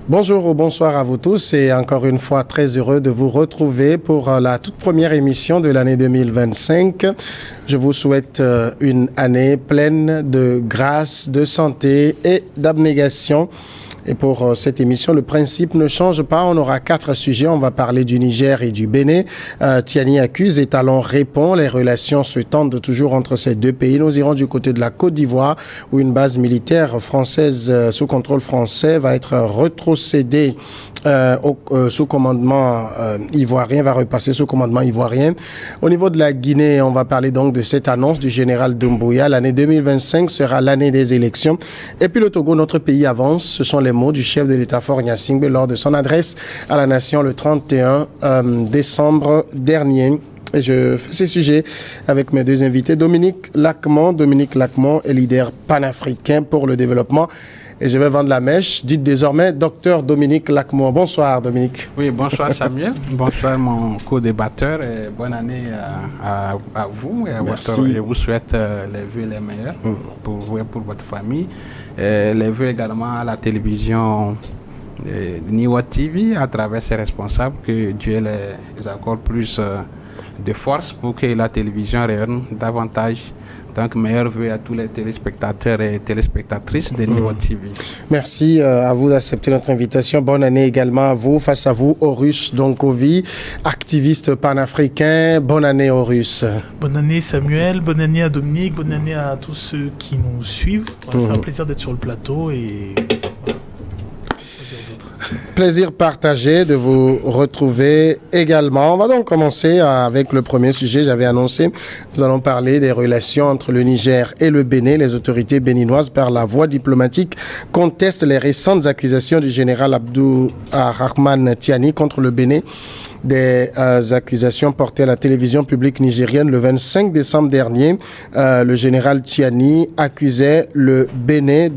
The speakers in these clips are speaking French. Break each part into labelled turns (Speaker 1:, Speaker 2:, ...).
Speaker 1: Bonjour ou bonsoir à vous tous et encore une fois très heureux de vous retrouver pour la toute première émission de l'année 2025. Je vous souhaite une année pleine de grâce, de santé et d'abnégation. Et pour cette émission, le principe ne change pas. On aura 4 sujets. On va parler du Niger et du Bénin. Tiani accuse et Talon répond. Les relations se tendent toujours entre ces deux pays. Nous irons du côté de la Côte d'Ivoire où une base militaire française sous contrôle français va être rétrocédée sous commandement ivoirien, va repasser sous commandement ivoirien. Au niveau de la Guinée, on va parler donc de cette annonce du général Doumbouya. L'année 2025 sera l'année des élections. Et puis le Togo, notre pays avance. Ce sont les mots du chef de l'État-fort Gnassingbé lors de son adresse à la nation le 31 décembre dernier. Et je fais ces sujets avec mes deux invités. Dominique Lacmon est leader panafricain pour le développement. Et je vais vendre la mèche. Dites désormais Docteur Dominique Lacmon. Bonsoir Dominique.
Speaker 2: Oui, bonsoir Samuel. Bonsoir mon co-débatteur. Et bonne année à vous et à votre. Je vous souhaite les vœux les meilleurs pour vous et pour votre famille. Et les vœux également à la télévision Niwa TV à travers ses responsables. Que Dieu les accorde plus de force pour que la télévision rayonne davantage. Donc, meilleurs vœux à tous les téléspectateurs et téléspectatrices de Niwa TV.
Speaker 1: Merci à vous d'accepter notre invitation. Bonne année également à vous. Face à vous, Horus Donkovi, activiste panafricain. Bonne année, Horus.
Speaker 3: Bonne année, Samuel. Bonne année à Dominique. Bonne année à tous ceux qui nous suivent. Voilà, c'est un plaisir d'être sur le plateau et...
Speaker 1: Plaisir partagé de vous retrouver également. On va donc commencer avec le premier sujet. J'avais annoncé, nous allons parler des relations entre le Niger et le Bénin. Les autorités béninoises, par la voie diplomatique, contestent les récentes accusations du général Abdou Rahman Tiani contre le Bénin. Des accusations portées à la télévision publique nigérienne le 25 décembre dernier. Le général Tiani accusait le Bénin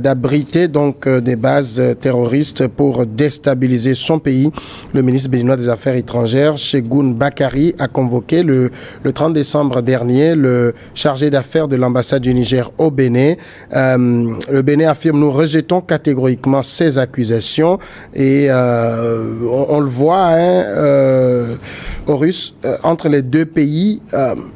Speaker 1: d'abriter donc des bases terroristes pour déstabiliser son pays. Le ministre béninois des Affaires étrangères, Chegoun Bakari, a convoqué le 30 décembre dernier le chargé d'affaires de l'ambassade du Niger au Bénin. Le Bénin affirme: nous rejetons catégoriquement ces accusations et on le voit, Horus, entre les deux pays,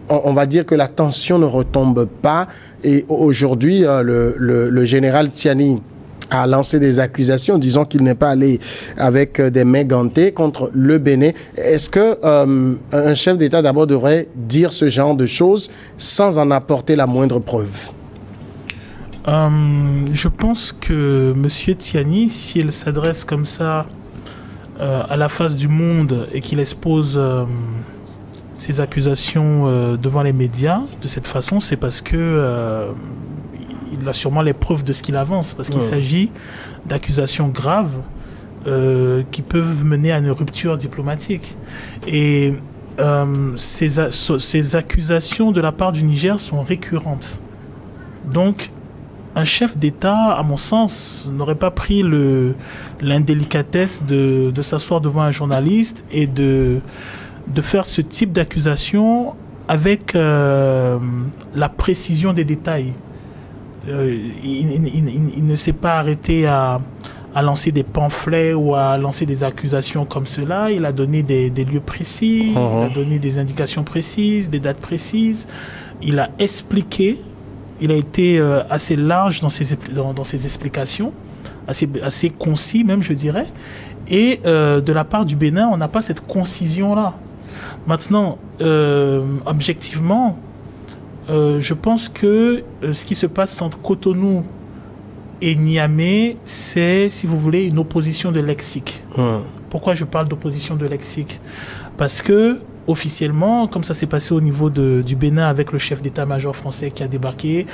Speaker 1: on va dire que la tension ne retombe pas. Et aujourd'hui, le général Tiani a lancé des accusations, disons qu'il n'est pas allé avec des mains gantées contre le Bénin. Est-ce que un chef d'État d'abord devrait dire ce genre de choses sans en apporter la moindre preuve?
Speaker 3: Je pense que M. Tiani, s'il s'adresse comme ça à la face du monde et qu'il expose ses accusations devant les médias de cette façon, c'est parce que il a sûrement les preuves de ce qu'il avance, parce qu'il s'agit d'accusations graves qui peuvent mener à une rupture diplomatique. Et ces accusations de la part du Niger sont récurrentes. Donc, un chef d'État, à mon sens, n'aurait pas pris l'indélicatesse de s'asseoir devant un journaliste et de faire ce type d'accusation avec la précision des détails. Il ne s'est pas arrêté à lancer des pamphlets ou à lancer des accusations comme cela. Il a donné des lieux précis, il a donné des indications précises, des dates précises. Il a expliqué. Il a été assez large dans ses explications, assez concis même, je dirais. Et de la part du Bénin, on n'a pas cette concision-là. Maintenant, objectivement, je pense que ce qui se passe entre Cotonou et Niamey, c'est, si vous voulez, une opposition de lexique. Pourquoi je parle d'opposition de lexique? Parce que officiellement, comme ça s'est passé au niveau du Bénin avec le chef d'état-major français qui a débarqué,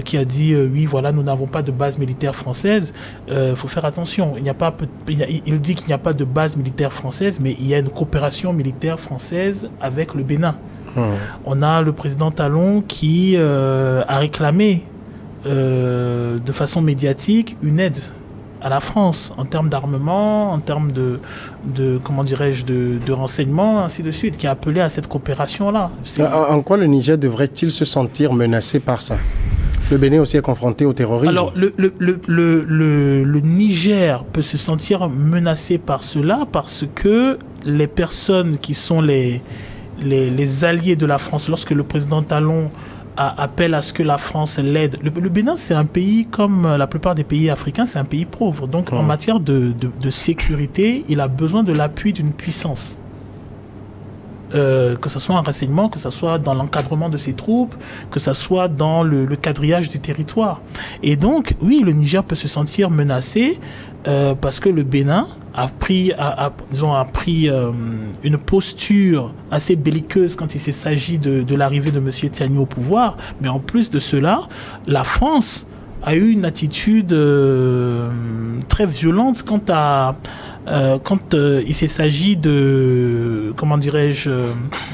Speaker 3: qui a dit oui, voilà, nous n'avons pas de base militaire française. Faut faire attention. Il dit qu'il n'y a pas de base militaire française, mais il y a une coopération militaire française avec le Bénin. On a le président Talon qui a réclamé de façon médiatique une aide à la France en termes d'armement, en termes de comment dirais-je, de renseignements, ainsi de suite, qui a appelé à cette coopération-là.
Speaker 1: En quoi le Niger devrait-il se sentir menacé par ça? Le Bénin aussi est confronté au terrorisme.
Speaker 3: Alors, le Niger peut se sentir menacé par cela parce que les personnes qui sont les alliés de la France, lorsque le président Talon appelle à ce que la France l'aide. Le Bénin, c'est un pays, comme la plupart des pays africains, c'est un pays pauvre. Donc, en matière de sécurité, il a besoin de l'appui d'une puissance. Que ce soit en renseignement, que ce soit dans l'encadrement de ses troupes, que ce soit dans le quadrillage du territoire. Et donc, oui, le Niger peut se sentir menacé parce que le Bénin a pris une posture assez belliqueuse quand il s'agit de l'arrivée de M. Tiani au pouvoir. Mais en plus de cela, la France a eu une attitude très violente quand il s'agit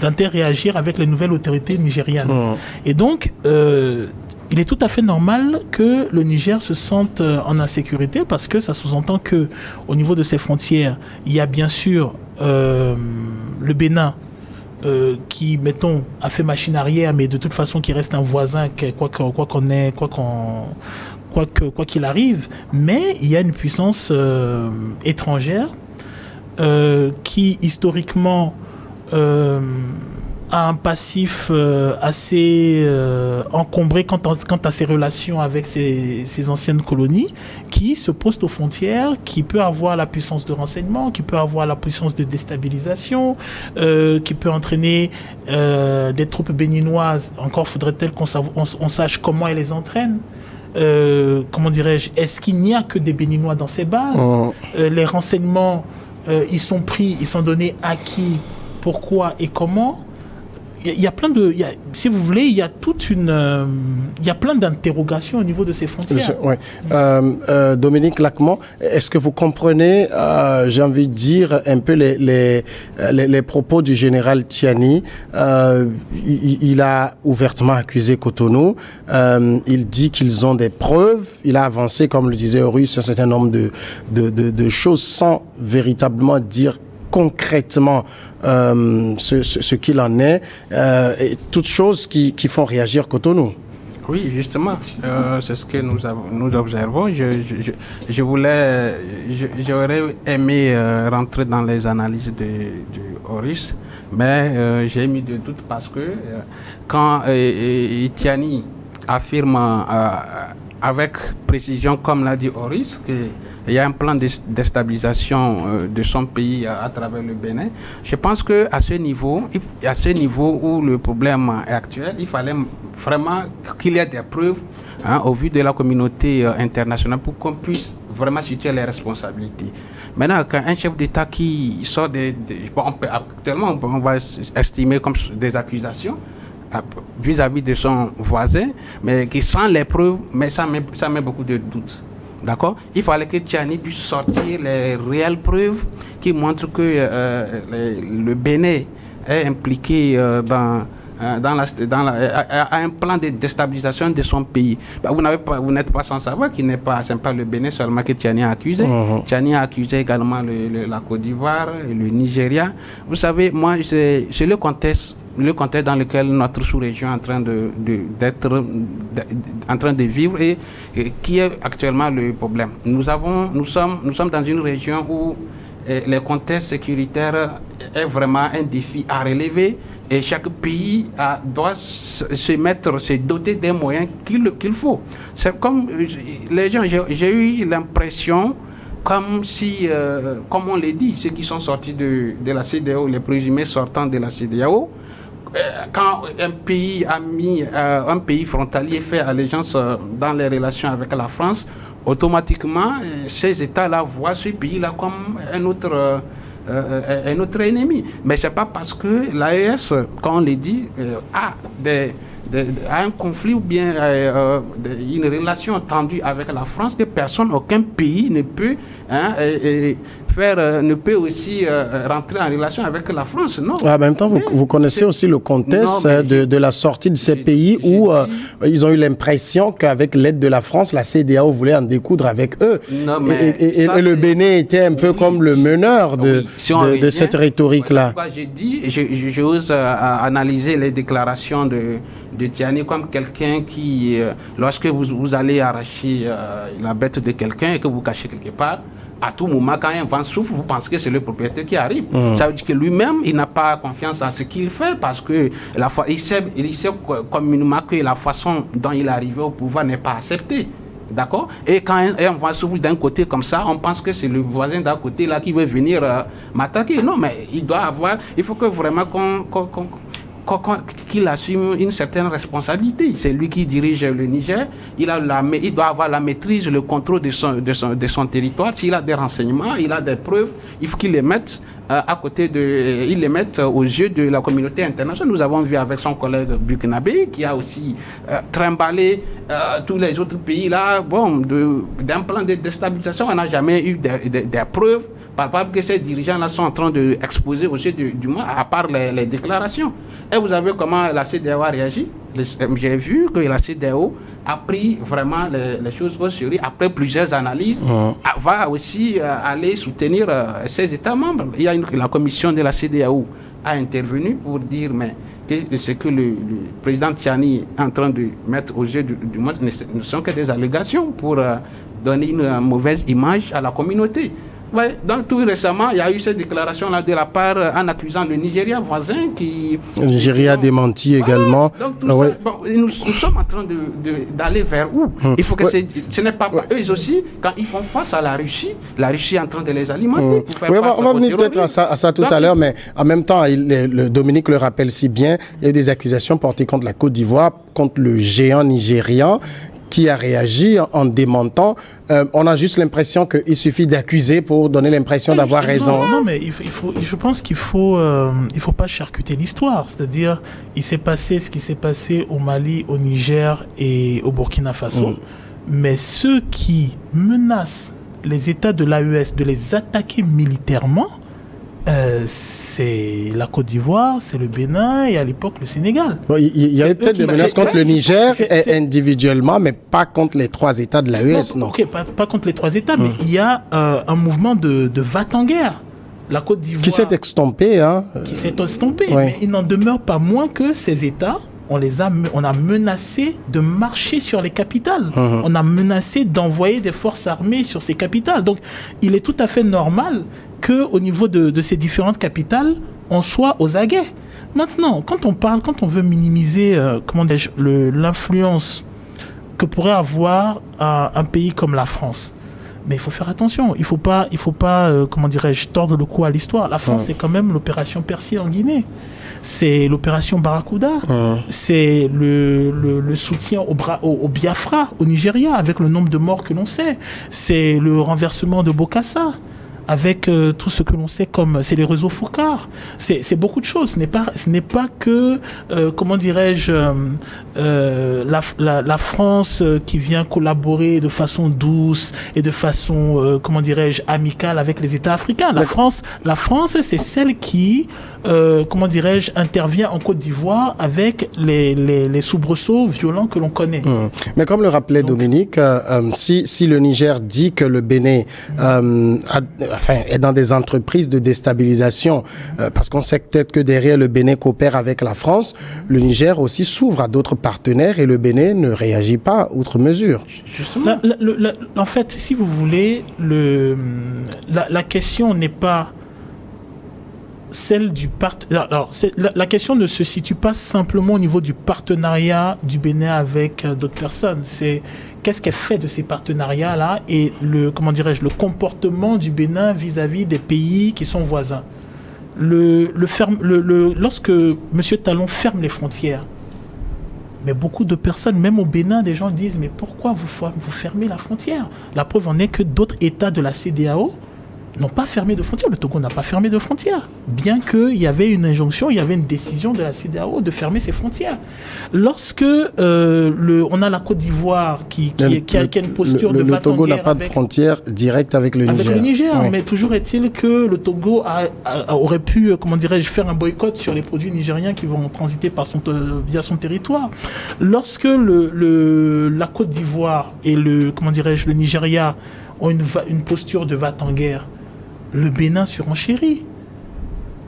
Speaker 3: d'interréagir avec les nouvelles autorités nigérianes. Et donc, il est tout à fait normal que le Niger se sente en insécurité parce que ça sous-entend que, au niveau de ses frontières, il y a bien sûr le Bénin qui, mettons, a fait machine arrière, mais de toute façon qui reste un voisin, quoi qu'il arrive. Mais il y a une puissance étrangère qui, historiquement, a un passif assez encombré quant à ses relations avec ses anciennes colonies, qui se pose aux frontières, qui peut avoir la puissance de renseignement, qui peut avoir la puissance de déstabilisation, qui peut entraîner des troupes béninoises. Encore faudrait-il qu'on sache comment elles les entraînent. Est-ce qu'il n'y a que des Béninois dans ces bases? Les renseignements, ils sont donnés à qui, pourquoi et comment? Il y a plein si vous voulez, il y a plein d'interrogations au niveau de ces frontières.
Speaker 1: Dominique Lacmont, est-ce que vous comprenez, j'ai envie de dire, un peu les propos du général Tiani? Il a ouvertement accusé Cotonou. Il dit qu'ils ont des preuves. Il a avancé, comme le disait Horus, un certain nombre de choses sans véritablement dire concrètement ce qu'il en est, et toutes choses qui font réagir Cotonou.
Speaker 2: Oui, justement, c'est ce que nous observons. J'aurais aimé rentrer dans les analyses du Horus, mais j'ai mis de doute parce que quand Tiani affirme avec précision, comme l'a dit Horus, qu'il y a un plan de déstabilisation de son pays à travers le Bénin. Je pense qu'à ce niveau où le problème est actuel, il fallait vraiment qu'il y ait des preuves au vu de la communauté internationale pour qu'on puisse vraiment situer les responsabilités. Maintenant, quand un chef d'État qui sort actuellement, on va estimer comme des accusations vis-à-vis de son voisin, mais qui sans les preuves, mais ça met beaucoup de doutes. D'accord? Il fallait que Tiani puisse sortir les réelles preuves qui montrent que le Bénin est impliqué dans un plan de déstabilisation de son pays. Vous n'êtes pas sans savoir qu'il n'est pas, c'est pas le Bénin seulement que Tiani a accusé. Tiani a accusé également la Côte d'Ivoire, le Nigeria. Vous savez, moi, c'est le contexte dans lequel notre sous-région est en train de vivre et qui est actuellement le problème. Nous sommes dans une région où le contexte sécuritaire est vraiment un défi à relever et chaque pays doit se doter des moyens qu'il faut. C'est comme les gens, j'ai eu l'impression comme si, comme on l'a dit, ceux qui sont sortis de la CEDEAO, les présumés sortants de la CEDEAO, quand un pays frontalier fait allégeance dans les relations avec la France, automatiquement, ces États-là voient ce pays-là comme un autre ennemi. Mais c'est pas parce que l'AES, quand on le dit, a un conflit ou bien une relation tendue avec la France que aucun pays ne peut ne peut aussi rentrer en relation avec la France, non.
Speaker 1: En même temps, vous connaissez aussi le contexte de la sortie de ces pays où ils ont eu l'impression qu'avec l'aide de la France, la CEDEAO voulait en découdre avec eux.
Speaker 2: Non,
Speaker 1: et le Bénin était un peu comme le meneur de cette rhétorique-là.
Speaker 2: J'ai dit, j'ose analyser les déclarations de Tiani comme quelqu'un qui, lorsque vous allez arracher la bête de quelqu'un et que vous cachez quelque part, à tout moment, quand un vent souffle, vous pensez que c'est le propriétaire qui arrive. Ça veut dire que lui-même, il n'a pas confiance en ce qu'il fait parce que il sait communément que la façon dont il est arrivé au pouvoir n'est pas acceptée. D'accord? Et quand un vent souffle d'un côté comme ça, on pense que c'est le voisin d'un côté là qui veut venir m'attaquer. Non, mais il faut que vraiment qu'il assume une certaine responsabilité. C'est lui qui dirige le Niger. Il doit avoir la maîtrise, le contrôle de son territoire. S'il a des renseignements, il a des preuves, il faut qu'il les mette il les mette aux yeux de la communauté internationale. Nous avons vu avec son collègue burkinabé qui a aussi trimballé tous les autres pays là. D'un plan de déstabilisation, on n'a jamais eu des preuves palpables que ces dirigeants-là sont en train d'exposer aux yeux du monde, à part les déclarations. Et vous avez comment la CEDEAO a réagi. J'ai vu que la CEDEAO a pris vraiment les choses au sérieux après plusieurs analyses, va aussi aller soutenir ses États membres. La commission de la CEDEAO a intervenu pour dire que ce que le président Tiani est en train de mettre aux yeux du monde ne sont que des allégations pour donner une mauvaise image à la communauté. Ouais, donc tout récemment, il y a eu cette déclaration-là de la part en accusant le Nigeria voisin qui...
Speaker 1: Le Nigeria a démenti également.
Speaker 2: Donc nous sommes en train d'aller vers où? Il faut que ce n'est pas eux aussi, quand ils font face à la Russie est en train de les alimenter.
Speaker 1: On va venir peut-être à ça tout à l'heure, mais en même temps, Dominique le rappelle si bien, il y a eu des accusations portées contre la Côte d'Ivoire, contre le géant nigérian, qui a réagi en démentant. On a juste l'impression qu'il suffit d'accuser pour donner l'impression d'avoir raison.
Speaker 3: Non, mais je pense qu'il faut pas charcuter l'histoire. C'est-à-dire, il s'est passé ce qui s'est passé au Mali, au Niger et au Burkina Faso. Mais ceux qui menacent les États de l'AES de les attaquer militairement, c'est la Côte d'Ivoire, c'est le Bénin et à l'époque le Sénégal.
Speaker 1: Il y avait peut-être des menaces contre le Niger individuellement, mais pas contre les 3 États de l'AES, non.
Speaker 3: Ok, pas contre les 3 États, mais il y a un mouvement de va-t-en-guerre. La Côte d'Ivoire...
Speaker 1: Qui s'est estompé,
Speaker 3: Qui s'est estompé, mais il n'en demeure pas moins que ces États... On a menacé de marcher sur les capitales. On a menacé d'envoyer des forces armées sur ces capitales. Donc, il est tout à fait normal qu'au niveau de ces différentes capitales, on soit aux aguets. Maintenant, quand on veut minimiser l'influence que pourrait avoir un pays comme la France, mais il faut faire attention. Il faut pas tordre le cou à l'histoire. La France, c'est quand même l'opération Persil en Guinée. C'est l'opération Barracuda. C'est le soutien au Biafra, au Nigeria, avec le nombre de morts que l'on sait. C'est le renversement de Bokassa, avec tout ce que l'on sait comme... C'est les réseaux Fourcart. C'est beaucoup de choses. Ce n'est pas que, la France qui vient collaborer de façon douce et de façon, amicale avec les États africains. La France, c'est celle qui, intervient en Côte d'Ivoire avec les soubresauts violents que l'on connaît.
Speaker 1: Mais comme le rappelait Dominique, si le Niger dit que le Bénin est dans des entreprises de déstabilisation, parce qu'on sait peut-être que derrière le Bénin coopère avec la France, le Niger aussi s'ouvre à d'autres partenaires et le Bénin ne réagit pas outre mesure.
Speaker 3: En fait, si vous voulez, la question n'est pas celle du la question ne se situe pas simplement au niveau du partenariat du Bénin avec d'autres personnes. C'est qu'est-ce qu'elle fait de ces partenariats-là et le comportement du Bénin vis-à-vis des pays qui sont voisins. Lorsque M. Talon ferme les frontières, mais beaucoup de personnes, même au Bénin, des gens disent mais pourquoi vous fermez la frontière? La preuve en est que d'autres États de la CEDEAO n'ont pas fermé de frontières. Le Togo n'a pas fermé de frontières, bien qu'il y avait une injonction, il y avait une décision de la CEDEAO de fermer ses frontières. Lorsque on a la Côte d'Ivoire qui a une posture de va-t-en-guerre.
Speaker 1: Le Togo n'a pas de frontière directe avec le Niger.
Speaker 3: Avec le Niger,
Speaker 1: oui.
Speaker 3: Mais toujours est-il que le Togo aurait pu, faire un boycott sur les produits nigériens qui vont transiter via son territoire. Lorsque la Côte d'Ivoire et le Nigeria ont une posture de va-t-en-guerre, le Bénin surenchérit.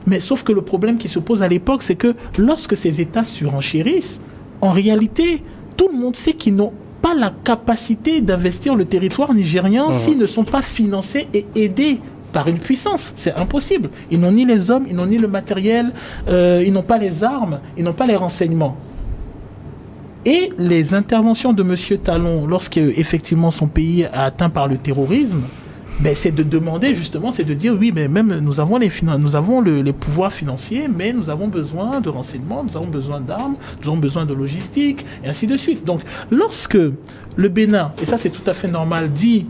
Speaker 3: Mais sauf que le problème qui se pose à l'époque, c'est que lorsque ces États surenchérissent, en réalité, tout le monde sait qu'ils n'ont pas la capacité d'investir le territoire nigérien s'ils ne sont pas financés et aidés par une puissance. C'est impossible. Ils n'ont ni les hommes, ils n'ont ni le matériel, ils n'ont pas les armes, ils n'ont pas les renseignements. Et les interventions de M. Talon, lorsqu'effectivement son pays est atteint par le terrorisme, c'est de demander justement, c'est de dire oui, mais même nous avons les pouvoirs financiers, mais nous avons besoin de renseignements, nous avons besoin d'armes, nous avons besoin de logistique, et ainsi de suite. Donc, lorsque le Bénin, et ça c'est tout à fait normal, dit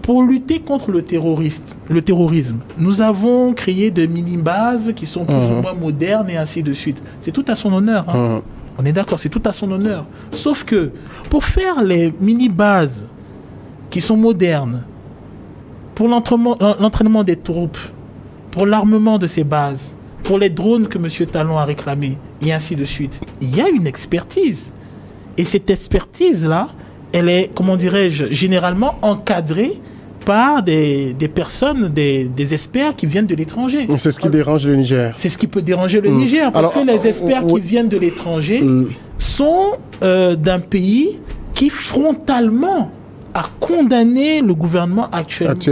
Speaker 3: pour lutter contre le terrorisme, nous avons créé des mini-bases qui sont plus ou moins modernes et ainsi de suite. C'est tout à son honneur. On est d'accord, c'est tout à son honneur. Sauf que pour faire les mini-bases qui sont modernes, pour l'entraînement des troupes, pour l'armement de ces bases, pour les drones que M. Talon a réclamés, et ainsi de suite, il y a une expertise. Et cette expertise-là, elle est, généralement encadrée par des personnes, des experts qui viennent de l'étranger.
Speaker 1: C'est ce qui dérange le Niger.
Speaker 3: C'est ce qui peut déranger le Niger, parce que les experts qui viennent de l'étranger sont d'un pays qui frontalement a condamné le gouvernement actuel du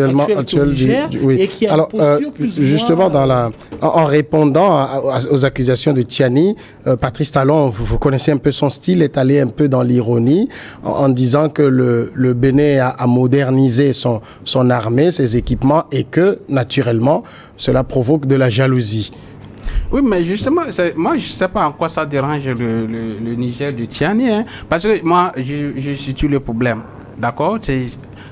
Speaker 3: Niger et qui a une posture plus
Speaker 1: justement
Speaker 3: ou moins...
Speaker 1: en répondant aux accusations de Tiani, Patrice Talon, vous connaissez un peu son style, est allé un peu dans l'ironie en disant que le Bénin a modernisé son armée, ses équipements et que naturellement cela provoque de la jalousie.
Speaker 2: Oui, mais justement, moi, je ne sais pas en quoi ça dérange le Niger de Tiani, parce que moi, je situe le problème. D'accord, c'est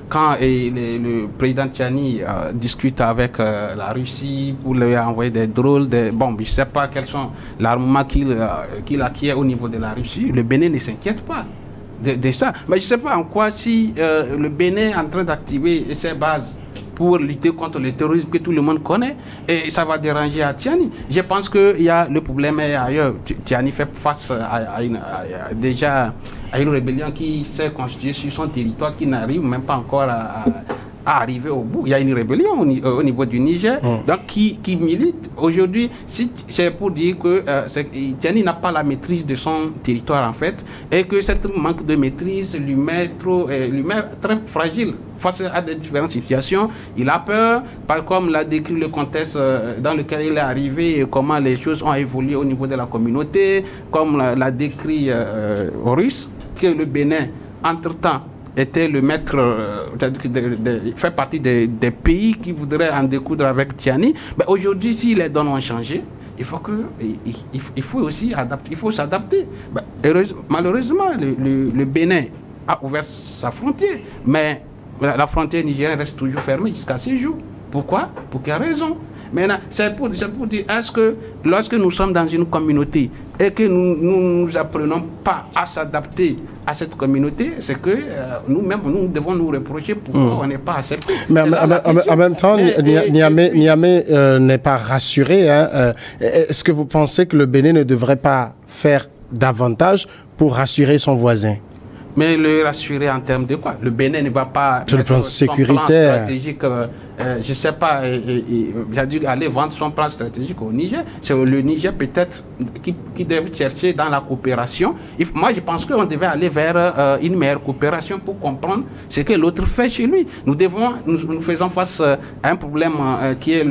Speaker 2: quand le président Tiani discute avec la Russie pour lui envoyer des drôles, je ne sais pas quels sont l'armement qu'il acquiert au niveau de la Russie. Le Bénin ne s'inquiète pas de ça. Mais je ne sais pas en quoi si le Bénin est en train d'activer ses bases pour lutter contre le terrorisme que tout le monde connaît, et ça va déranger à Tiani. Je pense que le problème est ailleurs. Tiani fait face déjà à une rébellion qui s'est constituée sur son territoire, qui n'arrive même pas encore à arriver au bout. Il y a une rébellion au niveau du Niger, donc qui milite. Aujourd'hui, c'est pour dire que Tiani n'a pas la maîtrise de son territoire en fait, et que cette manque de maîtrise lui met très fragile face à des différentes situations. Il a peur, comme l'a décrit le contexte dans lequel il est arrivé et comment les choses ont évolué au niveau de la communauté, comme l'a décrit Russe, que le Bénin, entre-temps, était le maître, fait partie des pays qui voudraient en découdre avec Tiani. Mais aujourd'hui, si les données ont changé, il faut aussi adapter, il faut s'adapter. Malheureusement, le Bénin a ouvert sa frontière, mais la frontière nigérienne reste toujours fermée jusqu'à ce jour. Pourquoi? Pour quelle raison? Maintenant, c'est pour dire, est-ce que lorsque nous sommes dans une communauté et que nous apprenons pas à s'adapter à cette communauté, c'est que nous-mêmes, nous devons nous reprocher pourquoi on n'est pas accepté.
Speaker 1: Mais en même temps, Niamey n'est pas rassuré. Est-ce que vous pensez que le Bénin ne devrait pas faire davantage pour rassurer son voisin?
Speaker 2: Mais le rassurer en termes de quoi? Le Bénin ne va pas...
Speaker 1: Sur le plan sécuritaire.
Speaker 2: Stratégique, je ne sais pas, il a dû aller vendre son plan stratégique au Niger. C'est le Niger peut-être qui devait chercher dans la coopération. Moi, je pense qu'on devait aller vers une meilleure coopération pour comprendre ce que l'autre fait chez lui. Nous faisons face à un problème qui est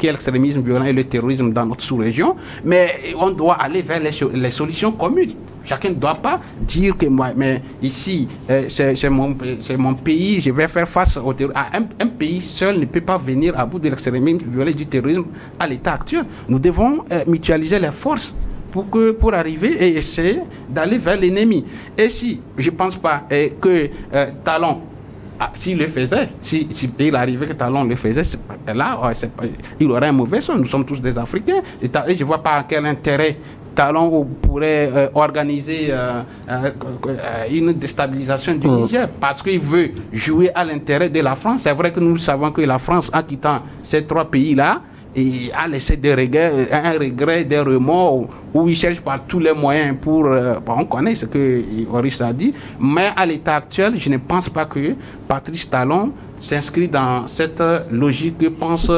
Speaker 2: l'extrémisme violent et le terrorisme dans notre sous-région, mais on doit aller vers les solutions communes. Chacun ne doit pas dire que moi, mais ici, c'est mon pays, je vais faire face au terrorisme. Un pays seul ne peut pas venir à bout de l'extrémisme violent du terrorisme à l'état actuel. Nous devons mutualiser les forces pour arriver et essayer d'aller vers l'ennemi. Et si je ne pense pas que Talon s'il le faisait, si il arrivait que Talon le faisait, il aurait un mauvais son. Nous sommes tous des Africains. Et je ne vois pas quel intérêt Talon pourrait organiser une déstabilisation du Niger parce qu'il veut jouer à l'intérêt de la France. C'est vrai que nous savons que la France, en quittant ces 3 pays-là, et a laissé un regret, des remords, où il cherche par tous les moyens pour... on connaît ce que Horace a dit, mais à l'état actuel, je ne pense pas que Patrice Talon s'inscrit dans cette logique que pensent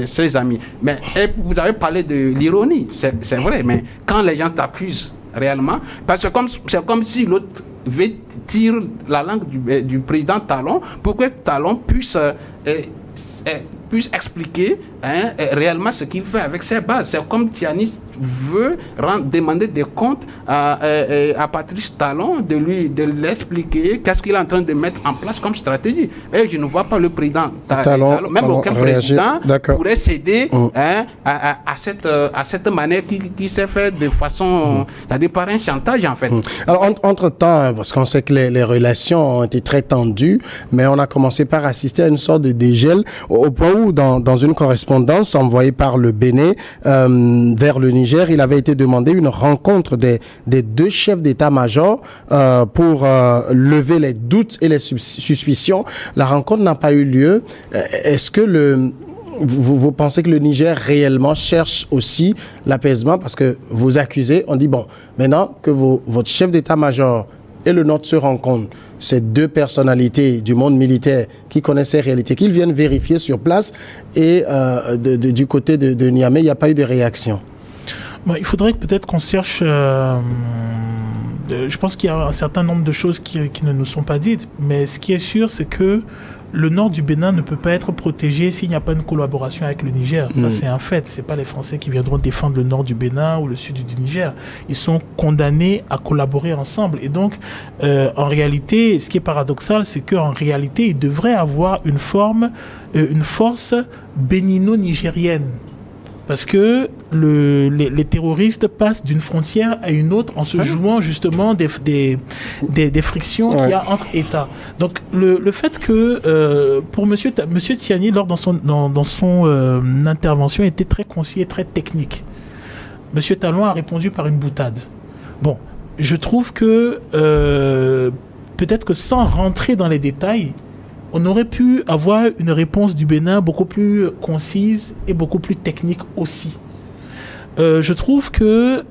Speaker 2: ses amis. Mais vous avez parlé de l'ironie, c'est vrai, mais quand les gens t'accusent réellement, parce que c'est comme si l'autre tire la langue du président Talon pour que Talon puisse expliquer réellement ce qu'il fait avec ses bases. C'est comme Tiani veut demander des comptes à Patrice Talon, de l'expliquer qu'est-ce qu'il est en train de mettre en place comme stratégie. Et je ne vois pas le président Talon, même aucun président pourrait céder à cette manière qui s'est fait de façon, c'est-à-dire par un chantage en fait.
Speaker 1: Alors entre-temps, parce qu'on sait que les relations ont été très tendues, mais on a commencé par assister à une sorte de dégel au point où dans une correspondance envoyée par le Bénin vers le Niger, il avait été demandé une rencontre des 2 chefs d'état-major pour lever les doutes et les suspicions. La rencontre n'a pas eu lieu. Est-ce que vous pensez que le Niger réellement cherche aussi l'apaisement? Parce que vous accusez, on dit, bon, maintenant que votre chef d'état-major et le nôtre se rencontrent, ces 2 personnalités du monde militaire qui connaissent ces réalités, qu'ils viennent vérifier sur place, et du côté de Niamey, il n'y a pas eu de réaction.
Speaker 3: Bon, il faudrait peut-être qu'on cherche... je pense qu'il y a un certain nombre de choses qui ne nous sont pas dites, mais ce qui est sûr, c'est que le nord du Bénin ne peut pas être protégé s'il n'y a pas une collaboration avec le Niger. Ça, c'est un fait. C'est pas les Français qui viendront défendre le nord du Bénin ou le sud du Niger. Ils sont condamnés à collaborer ensemble. Et donc, en réalité, ce qui est paradoxal, c'est qu'en réalité, il devrait avoir une force bénino-nigérienne. Parce que les terroristes passent d'une frontière à une autre en se jouant justement des frictions qu'il y a entre États. Donc le fait que pour Monsieur Tiani, dans son intervention, était très concis et très technique. Monsieur Talon a répondu par une boutade. Bon, je trouve que peut-être que sans rentrer dans les détails, on aurait pu avoir une réponse du Bénin beaucoup plus concise et beaucoup plus technique aussi. Je trouve que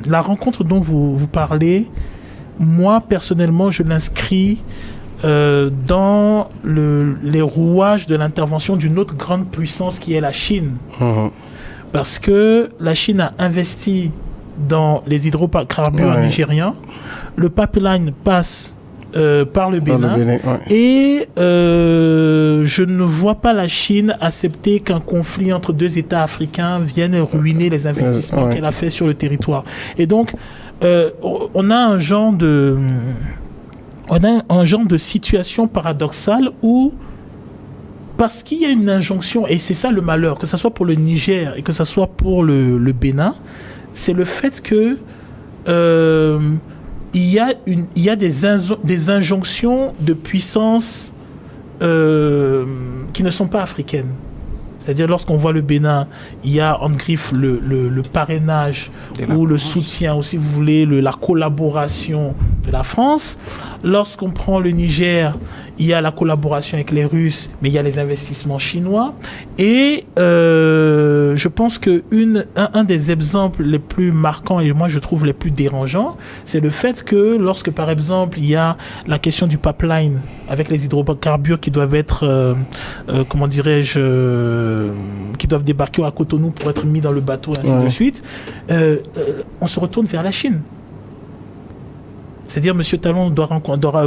Speaker 3: la rencontre dont vous parlez, moi personnellement, je l'inscris dans les rouages de l'intervention d'une autre grande puissance qui est la Chine. Parce que la Chine a investi dans les hydrocarbures nigériens. Le pipeline passe par le Bénin, et je ne vois pas la Chine accepter qu'un conflit entre 2 États africains vienne ruiner les investissements qu'elle a fait sur le territoire. Et donc on a un genre de situation paradoxale où, parce qu'il y a une injonction, et c'est ça le malheur, que ce soit pour le Niger et que ce soit pour le Bénin, c'est le fait que il y a des injonctions de puissance qui ne sont pas africaines. C'est-à-dire, lorsqu'on voit le Bénin, il y a en griffe le parrainage ou le soutien, ou si vous voulez, la collaboration de la France. Lorsqu'on prend le Niger, il y a la collaboration avec les Russes, mais il y a les investissements chinois. Et je pense que un des exemples les plus marquants, et moi je trouve les plus dérangeants, c'est le fait que lorsque, par exemple, il y a la question du pipeline avec les hydrocarbures qui doivent être, comment dirais-je, qui doivent débarquer à Cotonou pour être mis dans le bateau, ainsi de suite, on se retourne vers la Chine. C'est-à-dire, M. Talon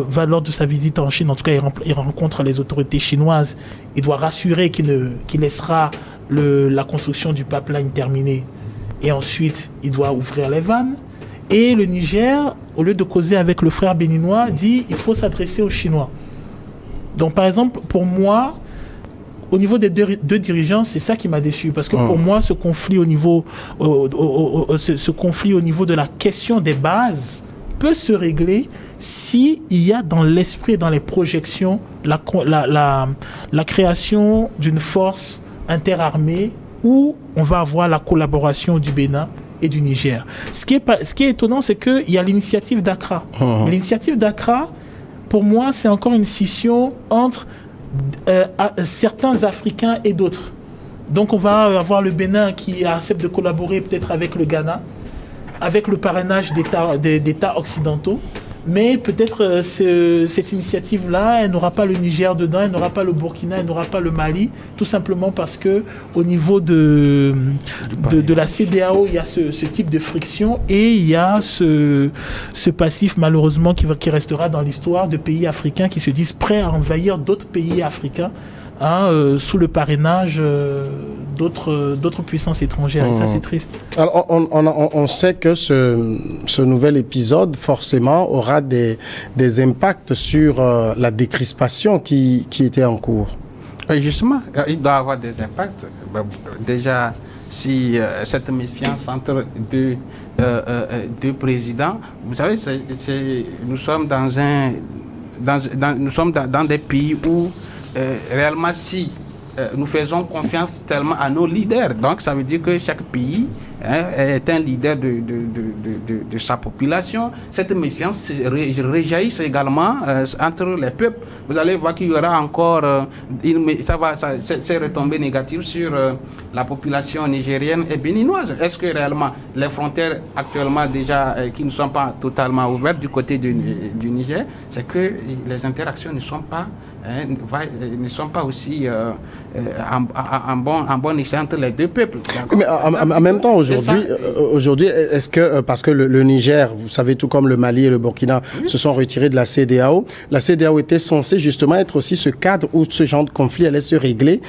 Speaker 3: va, lors de sa visite en Chine, en tout cas, il rencontre les autorités chinoises. Il doit rassurer qu'il laissera la construction du pipeline terminée. Et ensuite, il doit ouvrir les vannes. Et le Niger, au lieu de causer avec le frère béninois, dit qu'il faut s'adresser aux Chinois. Donc, par exemple, pour moi, au niveau des deux dirigeants, c'est ça qui m'a déçu. Parce que pour moi, ce conflit au niveau de la question des bases peut se régler si il y a dans l'esprit et dans les projections la création d'une force interarmée où on va avoir la collaboration du Bénin et du Niger. Ce qui est étonnant, c'est qu'il y a l'initiative d'Accra. L'initiative d'Accra, pour moi, c'est encore une scission entre certains Africains et d'autres. Donc on va avoir le Bénin qui accepte de collaborer peut-être avec le Ghana, avec le parrainage d'États occidentaux, mais peut-être cette initiative-là, elle n'aura pas le Niger dedans, elle n'aura pas le Burkina, elle n'aura pas le Mali, tout simplement parce que au niveau de la CEDEAO, il y a ce type de friction et il y a ce passif malheureusement qui restera dans l'histoire de pays africains qui se disent prêts à envahir d'autres pays africains sous le parrainage d'autres puissances étrangères. Et ça, c'est triste.
Speaker 1: Alors, on sait que ce nouvel épisode, forcément, aura des impacts sur la décrispation qui était en cours.
Speaker 2: Oui, justement, il doit avoir des impacts. Déjà, si cette méfiance entre deux présidents, vous savez, nous sommes dans des pays où réellement, si nous faisons confiance tellement à nos leaders, donc ça veut dire que chaque pays est un leader de sa population. Cette méfiance réjaillit également entre les peuples. Vous allez voir qu'il y aura encore ces retombées négatives sur la population nigérienne et béninoise. Est-ce que réellement les frontières actuellement déjà qui ne sont pas totalement ouvertes du côté du Niger, c'est que les interactions ne sont pas aussi en bon échange entre les deux peuples.
Speaker 1: Mais en même temps, aujourd'hui, est-ce que, parce que le Niger, vous savez, tout comme le Mali et le Burkina, se sont retirés de la CEDEAO, la CEDEAO était censée justement être aussi ce cadre où ce genre de conflit allait se régler.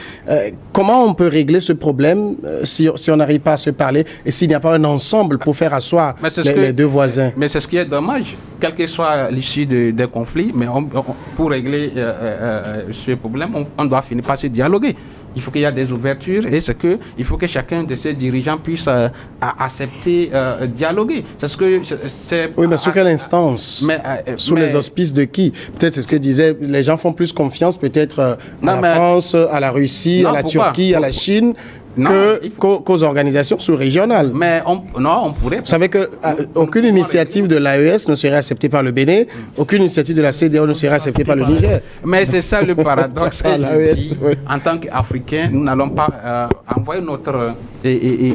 Speaker 1: Comment on peut régler ce problème si on n'arrive pas à se parler et s'il n'y a pas un ensemble pour faire asseoir les deux voisins?
Speaker 2: Mais c'est ce qui est dommage, quelle que soit l'issue des conflits, mais pour régler ce problème, on doit finir par se dialoguer. Il faut qu'il y ait des ouvertures et il faut que chacun de ces dirigeants puisse accepter dialoguer.
Speaker 1: Oui, mais sous quelle instance? Sous les auspices de qui? Peut-être c'est ce que disait, les gens font plus confiance peut-être à la France, à la Russie, à la Turquie, à la Chine, qu'aux organisations sous-régionales.
Speaker 2: Mais on pourrait...
Speaker 1: Vous savez qu'aucune initiative de l'AES ne serait acceptée par le Bénin, aucune initiative de la CEDEAO ne serait acceptée par le Niger.
Speaker 2: Mais c'est ça le paradoxe. En tant qu'Africains, nous n'allons pas envoyer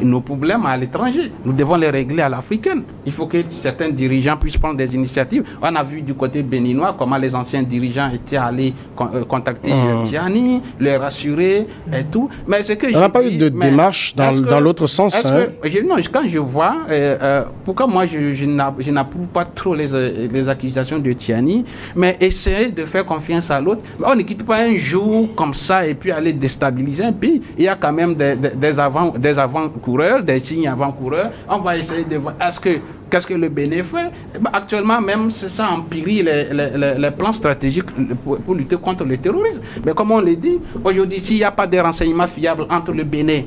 Speaker 2: nos problèmes à l'étranger. Nous devons les régler à l'africaine. Il faut que certains dirigeants puissent prendre des initiatives. On a vu du côté béninois comment les anciens dirigeants étaient allés contacter Tiani, les rassurer et tout. Mais c'est que
Speaker 1: on n'a pas eu de démarche dans l'autre sens.
Speaker 2: Non, quand je vois, pourquoi moi je n'approuve pas trop les accusations de Tiani, mais essayer de faire confiance à l'autre. On ne quitte pas un jour comme ça et puis aller déstabiliser un pays. Il y a quand même des avant-coureurs, des signes avant-coureurs. On va essayer de voir qu'est-ce que le Bénin fait. Actuellement même, ça empirie les plans stratégiques pour lutter contre le terrorisme. Mais comme on l'a dit, aujourd'hui, s'il n'y a pas de renseignements fiables entre le Bénin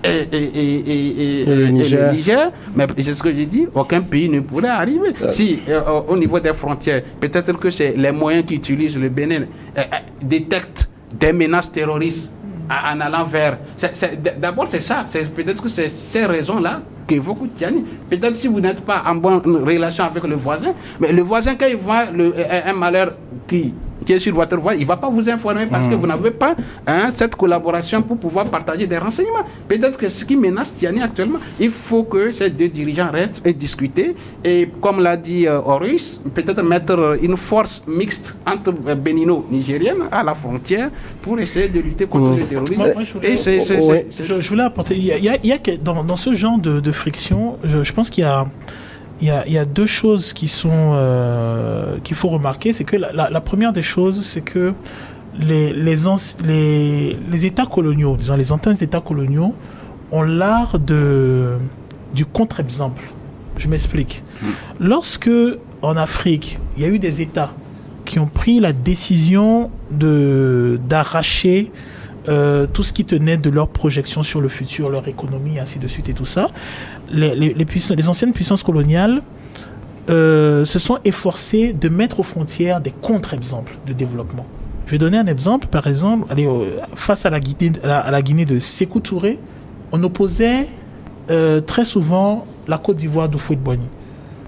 Speaker 2: et le Niger, mais c'est ce que j'ai dit, aucun pays ne pourrait arriver. Si au niveau des frontières, peut-être que c'est les moyens qu'utilise le Bénin détectent des menaces terroristes en allant vers... D'abord, c'est ça. Peut-être que c'est ces raisons-là qu'évoque Tiani. Peut-être si vous n'êtes pas en bonne relation avec le voisin, mais le voisin, quand il voit un malheur qui est sur votre voie, il ne va pas vous informer parce que vous n'avez pas cette collaboration pour pouvoir partager des renseignements. Peut-être que ce qui menace Tiani actuellement, il faut que ces deux dirigeants restent et discuter. Et comme l'a dit Horus, peut-être mettre une force mixte entre bénino-nigérienne à la frontière pour essayer de lutter contre le terrorisme.
Speaker 3: Je voulais apporter, il y a dans ce genre de friction, je pense qu'il y a deux choses qu'il faut remarquer. C'est que la première des choses, c'est que les États coloniaux, disons les anciens États coloniaux, ont l'art du contre-exemple. Je m'explique. Lorsque en Afrique, il y a eu des États qui ont pris la décision d'arracher tout ce qui tenait de leur projection sur le futur, leur économie, ainsi de suite et tout ça, les anciennes puissances coloniales se sont efforcés de mettre aux frontières des contre-exemples de développement. Je vais donner un exemple. Par exemple, face à la Guinée de Sékou Touré, on opposait très souvent la Côte d'Ivoire d'Houphouët-Boigny.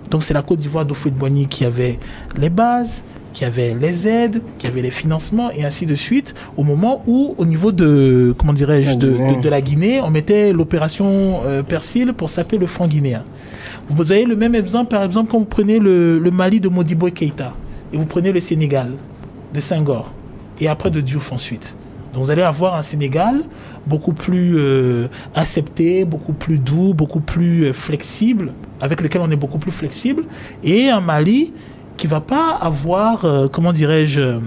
Speaker 3: Donc c'est la Côte d'Ivoire d'Houphouët-Boigny qui avait les bases, qui avait les aides, qui avait les financements et ainsi de suite, au moment où, au niveau de, comment dirais-je, de la Guinée, on mettait l'opération Persil pour saper le franc guinéen. Vous avez le même exemple, par exemple, quand vous prenez le Mali de Modibo Keïta, et vous prenez le Sénégal de Senghor, et après de Diouf ensuite. Donc vous allez avoir un Sénégal beaucoup plus accepté, beaucoup plus doux, beaucoup plus flexible, avec lequel on est beaucoup plus flexible, et un Mali qui va pas avoir, comment dirais-je,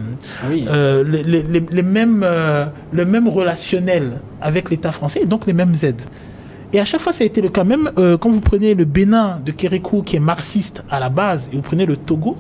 Speaker 3: le même relationnel avec l'État français, et donc les mêmes aides. Et à chaque fois, ça a été le cas. Même quand vous prenez le Bénin de Kérékou, qui est marxiste à la base, et vous prenez le Togo,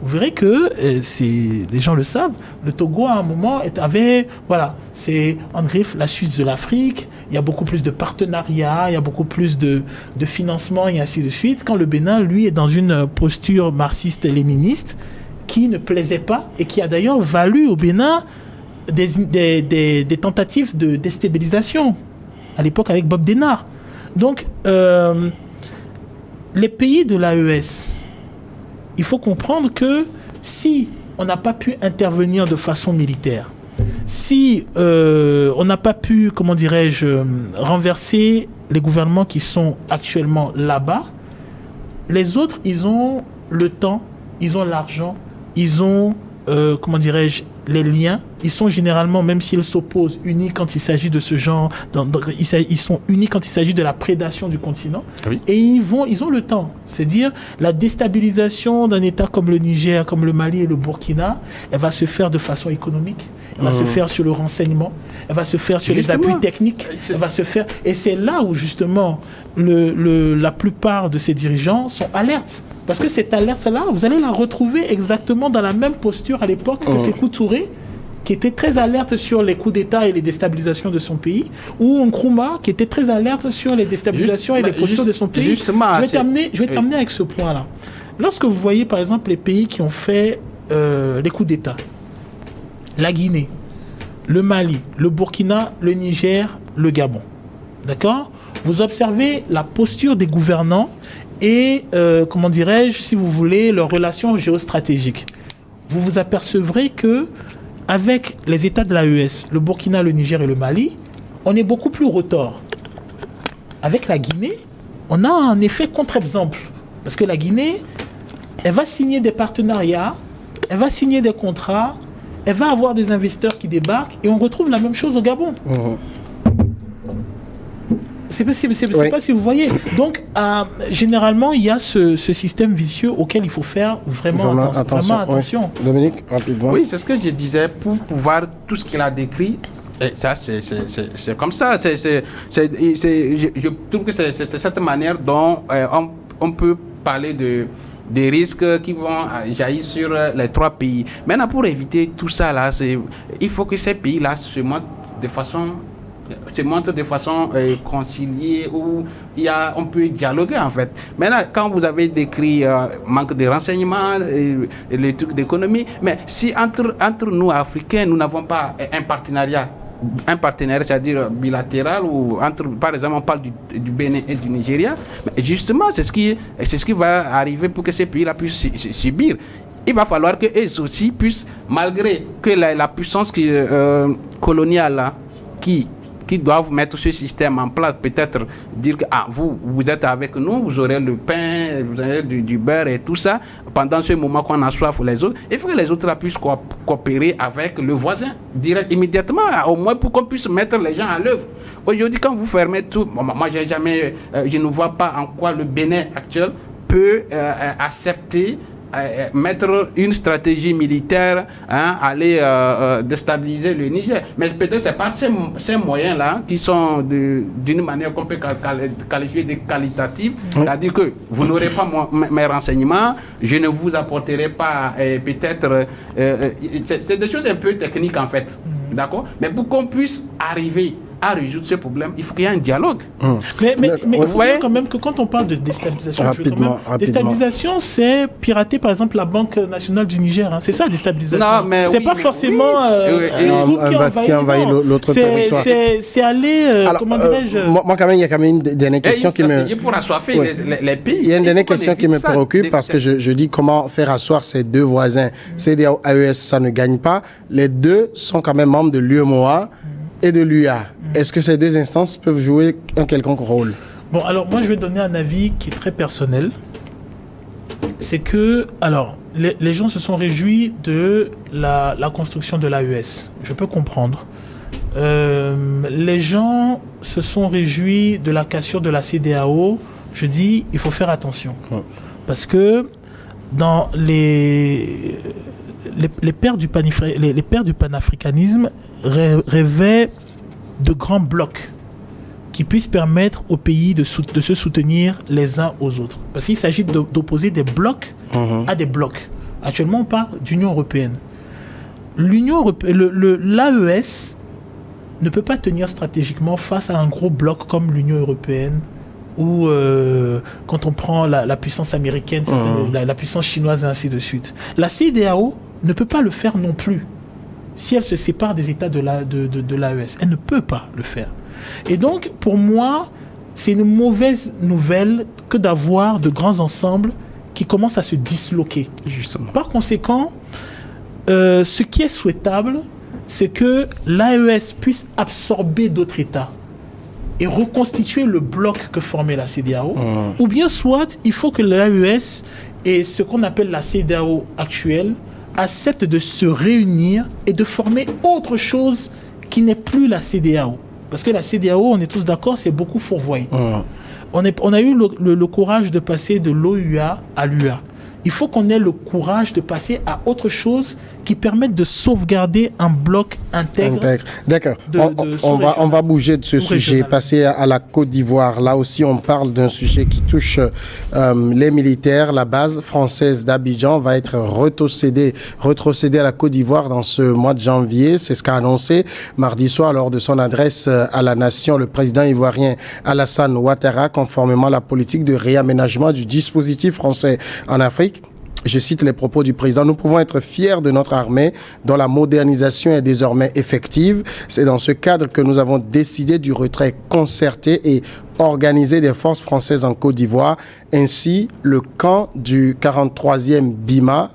Speaker 3: vous verrez que, les gens le savent, le Togo à un moment avait, voilà, c'est en griffe la Suisse de l'Afrique, il y a beaucoup plus de partenariats, il y a beaucoup plus de financement et ainsi de suite, quand le Bénin, lui, est dans une posture marxiste-léniniste qui ne plaisait pas et qui a d'ailleurs valu au Bénin des tentatives de déstabilisation, à l'époque avec Bob Denard. Donc, les pays de l'AES, il faut comprendre que si on n'a pas pu intervenir de façon militaire, si on n'a pas pu, comment dirais-je, renverser les gouvernements qui sont actuellement là-bas, les autres, ils ont le temps, ils ont l'argent, ils ont, comment dirais-je, les liens. Ils sont généralement, même s'ils s'opposent, unis quand il s'agit de ce genre, ils sont unis quand il s'agit de la prédation du continent. Oui. Et ils ont le temps. C'est-à-dire, la déstabilisation d'un État comme le Niger, comme le Mali et le Burkina, elle va se faire de façon économique, elle va se faire sur le renseignement, elle va se faire sur les appuis techniques, elle va se faire... Et c'est là où, justement, la plupart de ces dirigeants sont alertes. Parce que cette alerte-là, vous allez la retrouver exactement dans la même posture à l'époque que Sékou Touré, qui était très alerte sur les coups d'État et les déstabilisations de son pays, ou Nkrumah, qui était très alerte sur les déstabilisations et les postures de son pays. Je vais terminer avec ce point-là. Lorsque vous voyez, par exemple, les pays qui ont fait les coups d'État, la Guinée, le Mali, le Burkina, le Niger, le Gabon, d'accord ? Vous observez la posture des gouvernants et, comment dirais-je, si vous voulez, leurs relations géostratégiques. Vous vous apercevrez que avec les États de l'AES, le Burkina, le Niger et le Mali, on est beaucoup plus retors. Avec la Guinée, on a un effet contre-exemple. Parce que la Guinée, elle va signer des partenariats, elle va signer des contrats, elle va avoir des investisseurs qui débarquent et on retrouve la même chose au Gabon. C'est pas si vous voyez. Donc, généralement, il y a ce système vicieux auquel il faut faire vraiment attention.
Speaker 1: Oui. Dominique, rapidement.
Speaker 2: Oui, c'est ce que je disais. Pour pouvoir, tout ce qu'il a décrit, et ça, c'est comme ça. Je trouve que c'est cette manière dont on peut parler des risques qui vont jaillir sur les trois pays. Maintenant, pour éviter tout ça, là, il faut que ces pays-là se montrent de façon conciliée, où on peut dialoguer en fait. Maintenant, quand vous avez décrit manque de renseignements, et les trucs d'économie, mais si entre nous Africains, nous n'avons pas un partenariat, c'est-à-dire bilatéral, ou par exemple, on parle du Bénin et du Nigeria, mais justement, c'est ce qui va arriver pour que ces pays-là puissent subir. Il va falloir qu'eux aussi puissent, malgré que la puissance coloniale là, qui doivent mettre ce système en place, peut-être dire que vous êtes avec nous, vous aurez le pain, vous aurez du beurre et tout ça, pendant ce moment qu'on a soif pour les autres. Il faut que les autres là, puissent coopérer avec le voisin, direct, immédiatement, au moins pour qu'on puisse mettre les gens à l'œuvre. Aujourd'hui, quand vous fermez tout, moi je ne vois pas en quoi le Bénin actuel peut accepter mettre une stratégie militaire, aller déstabiliser le Niger. Mais peut-être c'est par ces moyens-là qui sont d'une manière qu'on peut qualifier de qualitative, c'est-à-dire que vous n'aurez pas mes renseignements, je ne vous apporterai pas peut-être... c'est des choses un peu techniques en fait, d'accord ? Mais pour qu'on puisse arriver à résoudre ce problème, il faut qu'il y ait un dialogue.
Speaker 3: Mais il faut dire quand même que quand on parle de déstabilisation, déstabilisation, c'est pirater par exemple la Banque nationale du Niger. Hein. C'est ça, déstabilisation. Non, c'est pas forcément
Speaker 1: un qui envahit l'autre territoire.
Speaker 3: C'est aller, comment dirais-je...
Speaker 1: Moi, quand même, il y a quand même une dernière question qui me...
Speaker 2: pour assoiffer les pays.
Speaker 1: Il y a une dernière question qui me préoccupe parce que je dis comment faire asseoir ces deux voisins. CEDEAO, AES, ça ne gagne pas. Les deux sont quand même membres de l'UEMOA et de l'UA. Est-ce que ces deux instances peuvent jouer un quelconque rôle?
Speaker 3: Bon, alors moi je vais donner un avis qui est très personnel. C'est que, alors, les gens se sont réjouis de la construction de l'AES. Je peux comprendre. Les gens se sont réjouis de la cassure de la CEDEAO. Je dis, il faut faire attention. Parce que dans les pères du panafricanisme rêvaient de grands blocs qui puissent permettre aux pays de se soutenir les uns aux autres. Parce qu'il s'agit d'opposer des blocs à des blocs. Actuellement, on parle d'Union européenne. L'AES ne peut pas tenir stratégiquement face à un gros bloc comme l'Union européenne ou quand on prend la puissance américaine, la puissance chinoise et ainsi de suite. La CEDEAO ne peut pas le faire non plus. Si elle se sépare des États de l'AES, elle ne peut pas le faire. Et donc, pour moi, c'est une mauvaise nouvelle que d'avoir de grands ensembles qui commencent à se disloquer. Justement. Par conséquent, ce qui est souhaitable, c'est que l'AES puisse absorber d'autres États et reconstituer le bloc que formait la CEDEAO. Ou bien soit, il faut que l'AES et ce qu'on appelle la CEDEAO actuelle acceptent de se réunir et de former autre chose qui n'est plus la CEDEAO. Parce que la CEDEAO, on est tous d'accord, c'est beaucoup fourvoyé. On a eu le courage de passer de l'OUA à l'UA. Il faut qu'on ait le courage de passer à autre chose qui permette de sauvegarder un bloc intègre.
Speaker 1: D'accord. On va bouger de ce sujet, passer à la Côte d'Ivoire. Là aussi, on parle d'un sujet qui touche les militaires. La base française d'Abidjan va être retrocédée à la Côte d'Ivoire dans ce mois de janvier. C'est ce qu'a annoncé mardi soir lors de son adresse à la nation le président ivoirien Alassane Ouattara, conformément à la politique de réaménagement du dispositif français en Afrique. Je cite les propos du président. Nous pouvons être fiers de notre armée dont la modernisation est désormais effective. C'est dans ce cadre que nous avons décidé du retrait concerté et organisé des forces françaises en Côte d'Ivoire. Ainsi, le camp du 43e BIMA,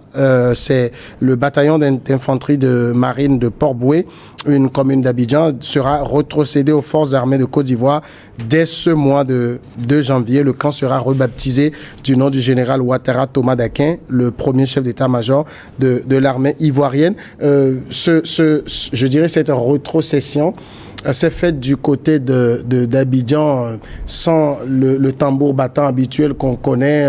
Speaker 1: c'est le bataillon d'infanterie de marine de Port-Boué, une commune d'Abidjan, sera retrocédé aux forces armées de Côte d'Ivoire dès ce mois de janvier. Le camp sera rebaptisé du nom du général Ouattara Thomas Dakin, le premier chef d'état-major de l'armée ivoirienne. Je dirais cette rétrocession s'est faite du côté d'Abidjan sans le tambour battant habituel qu'on connaît.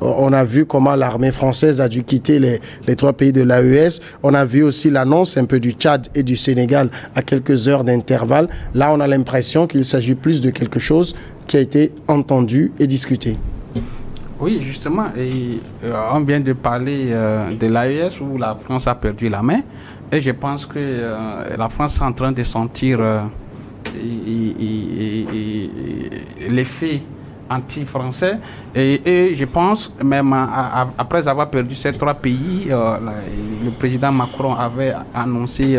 Speaker 1: On a vu comment l'armée française a dû quitter les trois pays de l'AES. On a vu aussi l'annonce un peu du Tchad et du Sénégal à quelques heures d'intervalle. Là, on a l'impression qu'il s'agit plus de quelque chose qui a été entendu et discuté.
Speaker 2: Oui, justement, et, on vient de parler de l'AES où la France a perdu la main. Et je pense que la France est en train de sentir l'effet anti-français. Et je pense, même après avoir perdu ces trois pays, le président Macron avait annoncé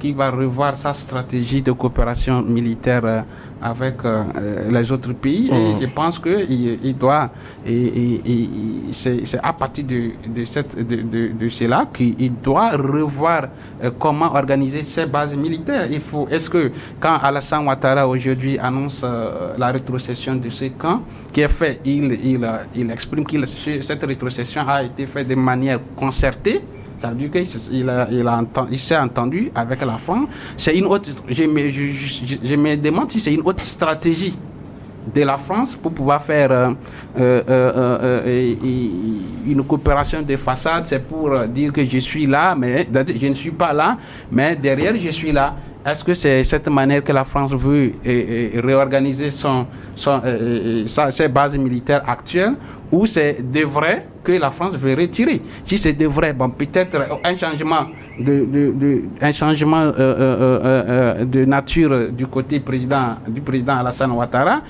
Speaker 2: qu'il va revoir sa stratégie de coopération militaire avec les autres pays. Et je pense que il doit, c'est à partir de cela qu'il doit revoir comment organiser ses bases militaires. Est-ce que quand Alassane Ouattara aujourd'hui annonce la rétrocession de ce camp qui est fait, il exprime que cette rétrocession a été faite de manière concertée. Ça veut dire qu'il s'est entendu avec la France. C'est une autre. Je me demande si c'est une autre stratégie de la France pour pouvoir faire une coopération de façade. C'est pour dire que je suis là, mais je ne suis pas là, mais derrière je suis là. Est-ce que c'est cette manière que la France veut réorganiser ses bases militaires actuelles, ou c'est de vrai que la France veut retirer? Si c'est de vrai, bon, peut-être un changement de nature du côté du président Alassane Ouattara.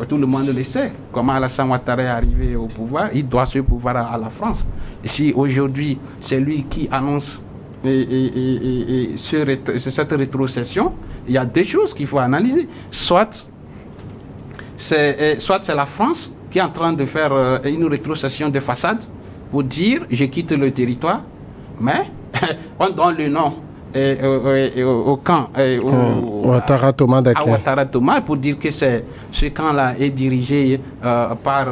Speaker 2: Tout le monde le sait. Comment Alassane Ouattara est arrivé au pouvoir, il doit ce pouvoir à la France. Et si aujourd'hui c'est lui qui annonce cette rétrocession, il y a deux choses qu'il faut analyser. Soit c'est la France qui est en train de faire une rétrocession de façade pour dire je quitte le territoire, mais on donne le nom au camp
Speaker 1: Ouattara Thomas
Speaker 2: à Ouattara Thomas pour dire que ce camp-là est dirigé par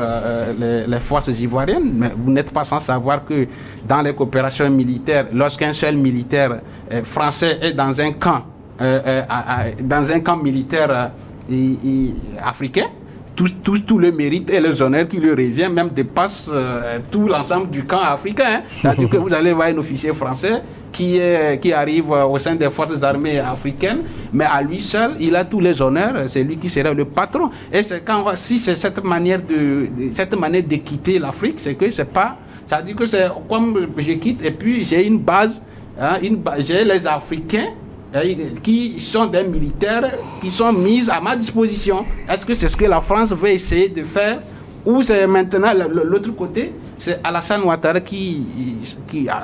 Speaker 2: les forces ivoiriennes, mais vous n'êtes pas sans savoir que dans les coopérations militaires, lorsqu'un seul militaire français est dans un camp militaire africain, tout le mérite et les honneurs qui lui revient même dépasse tout l'ensemble du camp africain. Hein. C'est-à-dire que vous allez voir un officier français qui arrive au sein des forces armées africaines, mais à lui seul, il a tous les honneurs, c'est lui qui sera le patron. Et c'est si c'est cette manière de quitter l'Afrique, c'est que c'est pas, ça dit que c'est comme je quitte et puis j'ai une base, j'ai les Africains qui sont des militaires qui sont mis à ma disposition. Est-ce que c'est ce que la France veut essayer de faire, ou c'est maintenant l'autre côté? C'est Alassane Ouattara qui,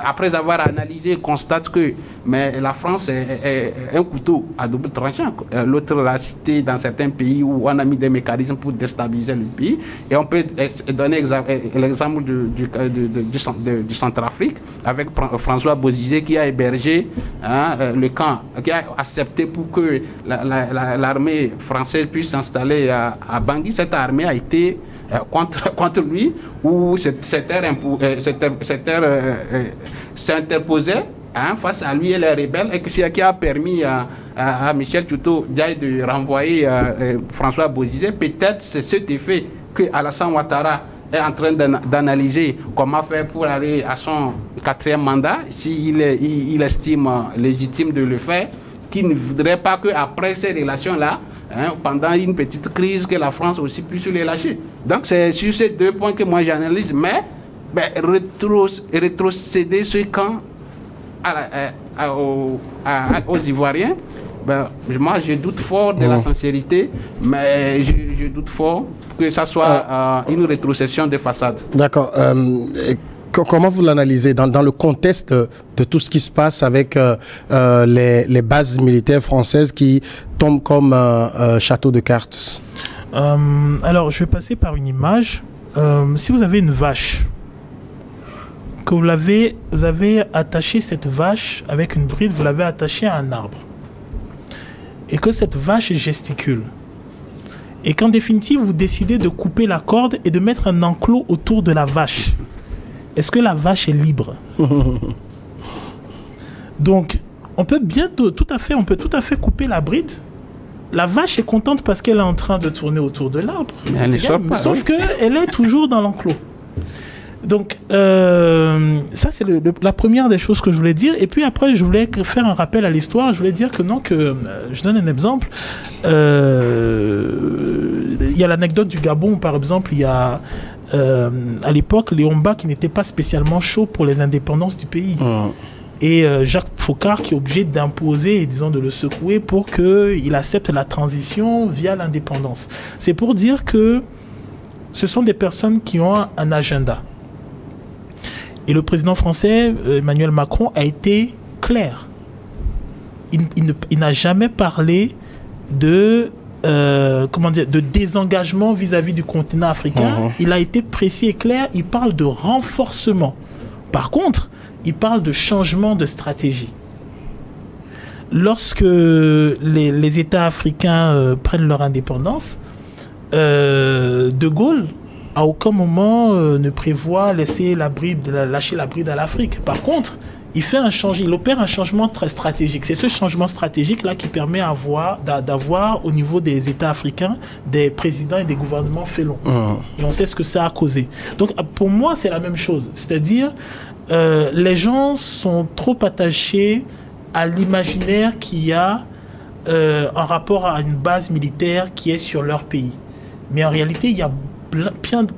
Speaker 2: après avoir analysé, constate que la France est un couteau à double tranchant. L'autre l'a cité dans certains pays où on a mis des mécanismes pour déstabiliser le pays. Et on peut donner l'exemple du Centrafrique avec François Bozizé qui a hébergé le camp, qui a accepté pour que l'armée française puisse s'installer à Bangui. Cette armée a été contre lui, où cette terre s'interposait face à lui et les rebelles, et qui a permis à Michel Tuto-Diaye de renvoyer François Bozizé. Peut-être c'est cet effet que Alassane Ouattara est en train d'analyser comment faire pour aller à son 4e mandat, s'il il estime légitime de le faire, qu'il ne voudrait pas qu'après ces relations-là, pendant une petite crise, que la France aussi puisse les lâcher. Donc c'est sur ces deux points que moi j'analyse, mais rétrocéder ce camp aux Ivoiriens, moi je doute fort de la sincérité, mais je doute fort que ça soit une rétrocession de façade.
Speaker 1: D'accord. Comment vous l'analysez dans le contexte de tout ce qui se passe avec les bases militaires françaises qui tombent comme un château de cartes?
Speaker 3: Alors, je vais passer par une image. Si vous avez une vache, que vous avez attaché cette vache avec une bride, vous l'avez attachée à un arbre, et que cette vache gesticule, et qu'en définitive, vous décidez de couper la corde et de mettre un enclos autour de la vache, est-ce que la vache est libre? Donc, on peut tout à fait couper la bride. La vache est contente parce qu'elle est en train de tourner autour de l'arbre. Sauf qu'elle est toujours dans l'enclos. Donc, ça, c'est la première des choses que je voulais dire. Et puis après, je voulais faire un rappel à l'histoire. Je voulais dire que je donne un exemple. Il y a l'anecdote du Gabon où, par exemple, il y a à l'époque Léon Mba qui n'était pas spécialement chaud pour les indépendances du pays. Et Jacques Foccart qui est obligé d'imposer et disons de le secouer pour qu'il accepte la transition via l'indépendance. C'est pour dire que ce sont des personnes qui ont un agenda. Et le président français, Emmanuel Macron, a été clair. Il n'a jamais parlé de désengagement vis-à-vis du continent africain. Il a été précis et clair. Il parle de renforcement. Par contre, il parle de changement de stratégie. Lorsque les États africains prennent leur indépendance, De Gaulle, à aucun moment ne prévoit lâcher la bride à l'Afrique. Par contre, il opère un changement très stratégique. C'est ce changement stratégique-là qui permet d'avoir au niveau des États africains des présidents et des gouvernements félons. Et on sait ce que ça a causé. Donc, pour moi, c'est la même chose. C'est-à-dire, les gens sont trop attachés à l'imaginaire qu'il y a en rapport à une base militaire qui est sur leur pays. Mais en réalité, il y a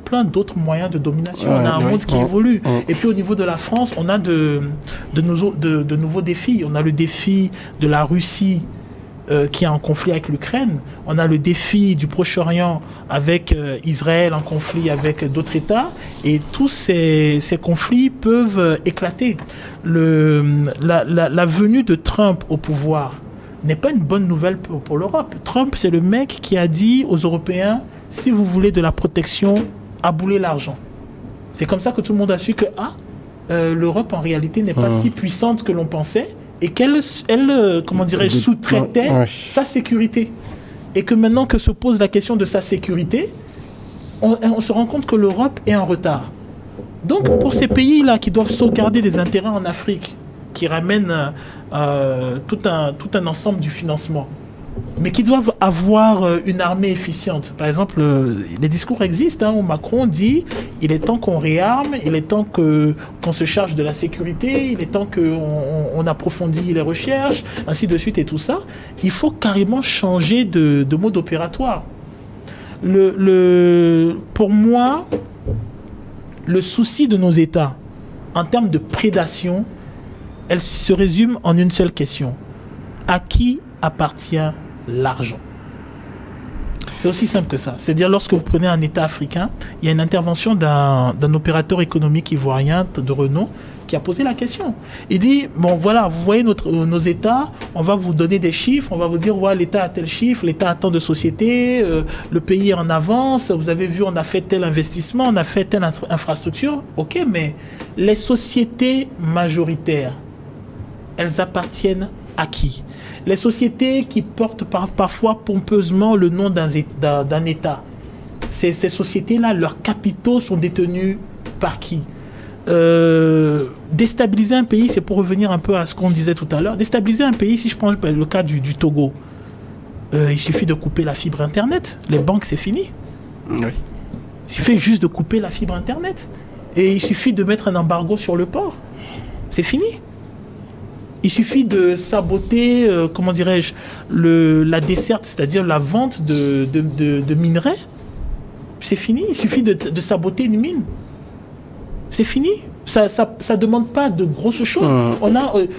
Speaker 3: plein d'autres moyens de domination. On a un monde qui évolue. Et puis au niveau de la France, on a de nouveaux défis. On a le défi de la Russie qui est en conflit avec l'Ukraine. On a le défi du Proche-Orient avec Israël en conflit avec d'autres États. Et tous ces conflits peuvent éclater. La venue de Trump au pouvoir n'est pas une bonne nouvelle pour l'Europe. Trump, c'est le mec qui a dit aux Européens: si vous voulez de la protection, aboulez l'argent. C'est comme ça que tout le monde a su que l'Europe en réalité n'est pas si puissante que l'on pensait et qu'elle sous-traitait sa sécurité. Et que maintenant que se pose la question de sa sécurité, on se rend compte que l'Europe est en retard. Donc pour ces pays-là qui doivent sauvegarder des intérêts en Afrique, qui ramènent tout un ensemble du financement, mais qui doivent avoir une armée efficiente. Par exemple, les discours existent où Macron dit il est temps qu'on réarme, il est temps qu'on se charge de la sécurité, il est temps qu'on approfondit les recherches, ainsi de suite et tout ça. Il faut carrément changer de mode opératoire. Pour moi, le souci de nos États en termes de prédation, elle se résume en une seule question: à qui appartient l'argent? C'est aussi simple que ça. C'est-à-dire, lorsque vous prenez un État africain, il y a une intervention d'un opérateur économique ivoirien de renom qui a posé la question. Il dit, bon voilà, vous voyez nos États, on va vous donner des chiffres, on va vous dire, ouais, l'État a tel chiffre, l'État a tant de sociétés, le pays est en avance, vous avez vu, on a fait tel investissement, on a fait telle infrastructure. Ok, mais les sociétés majoritaires, elles appartiennent à qui? Les sociétés qui portent parfois pompeusement le nom d'un État, ces sociétés-là, leurs capitaux sont détenus par qui? Déstabiliser un pays, c'est pour revenir un peu à ce qu'on disait tout à l'heure. Déstabiliser un pays, si je prends le cas du Togo, il suffit de couper la fibre Internet. Les banques, c'est fini. Oui. Il suffit juste de couper la fibre Internet. Et il suffit de mettre un embargo sur le port. C'est fini. Il suffit de saboter, la desserte, c'est-à-dire la vente de minerais. C'est fini. Il suffit de saboter une mine. C'est fini. Ça demande pas de grosses choses.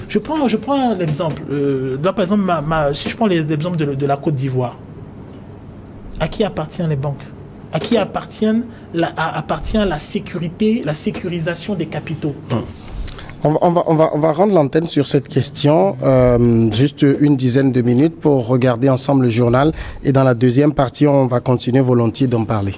Speaker 3: Je prends l'exemple. Là, par exemple, si je prends l'exemple de la Côte d'Ivoire, à qui appartiennent les banques? À qui appartient la sécurité, la sécurisation des capitaux?
Speaker 1: On va rendre l'antenne sur cette question, juste une dizaine de minutes pour regarder ensemble le journal. Et dans la deuxième partie, on va continuer volontiers d'en parler.